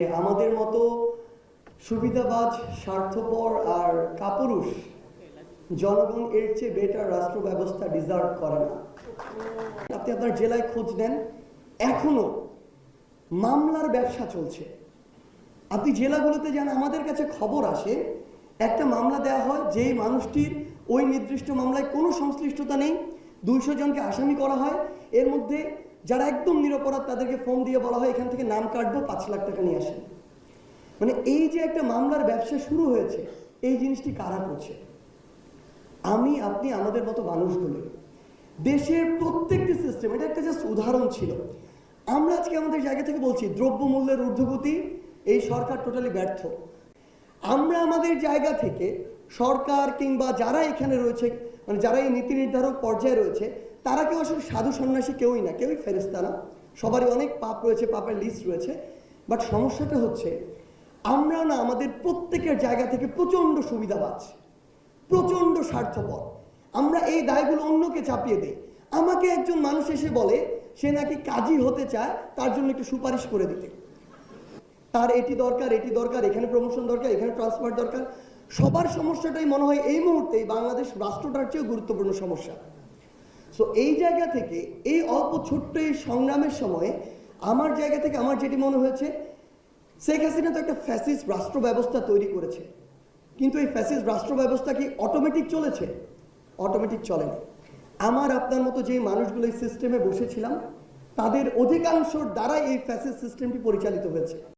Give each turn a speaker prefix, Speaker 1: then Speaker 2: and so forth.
Speaker 1: আমাদের মতো সুবিধাবাজ স্বার্থপর আর কাপুরুষ জনগণ এর চেয়ে বেটার রাষ্ট্র ব্যবস্থা ডিজার্ভ করে না। আপনি আপনার জেলায় খোঁজ নেন, এখনো মামলার ব্যবসা চলছে। আপনি জেলাগুলোতে যান, আমাদের কাছে খবর আসে একটা মামলা দেওয়া হয় যেই মানুষটির ওই নির্দিষ্ট মামলায় কোনো সংশ্লিষ্টতা নেই, 200 জনকে আসামি করা হয়। এর মধ্যে যারা একদম নিরপরাধ তাদেরকে ফোন দিয়ে বলা হয় এখান থেকে নাম কাটবো, 5 লাখ টাকা নিয়ে আসেন। মানে এই যে একটা মামলার ব্যবসা শুরু হয়েছে, এই জিনিসটি কারা করছে? আমি, আপনি, আমাদের মতো মানুষগুলো। দেশের প্রত্যেকটি সিস্টেম, এটা একটা জাস্ট উদাহরণ ছিল। আমরা আজকে আমাদের জায়গা থেকে বলছি দ্রব্যমূল্যের ঊর্ধ্বগতি, এই সরকার টোটালি ব্যর্থ। আমরা আমাদের জায়গা থেকে সরকার কিংবা যারা এখানে রয়েছে, মানে যারা এই নীতি নির্ধারক পর্যায়ে রয়েছে, তারা কেউ আসলে সাধু সন্ন্যাসী কেউই না, কেউই ফেরেশতা না। সবারই অনেক পাপ রয়েছে, পাপের লিস্ট রয়েছে। বাট সমস্যাটা হচ্ছে আমরা না আমাদের প্রত্যেকের জায়গা থেকে প্রচণ্ড সুবিধাবাজ, প্রচণ্ড স্বার্থপর। আমরা এই দায়গুলো অন্যকে চাপিয়ে দিই। আমাকে একজন মানুষ এসে বলে সে নাকি কাজী হতে চায়, তার জন্য একটু সুপারিশ করে দিতে। তার এটি দরকার, এটি দরকার, এখানে প্রমোশন দরকার, এখানে ট্রান্সফার দরকার। সবার সমস্যাটাই মনে হয় এই মুহূর্তে বাংলাদেশ রাষ্ট্রটার চেয়েও গুরুত্বপূর্ণ সমস্যা। সো এই জায়গা থেকে এই অল্প ছোট্ট এই সংগ্রামের সময়ে আমার জায়গা থেকে আমার যেটি মনে হয়েছে, শেখ হাসিনা তো একটা ফ্যাসিস্ট রাষ্ট্র ব্যবস্থা তৈরি করেছে, কিন্তু এই ফ্যাসিস্ট রাষ্ট্র ব্যবস্থা কি অটোমেটিক চলেছে? অটোমেটিক চলেনি। আমার আপনার মতো যে মানুষগুলো এই সিস্টেমে বসেছিলাম, তাদের অধিকাংশর দ্বারাই এই ফ্যাসিস্ট সিস্টেমটি পরিচালিত হয়েছে।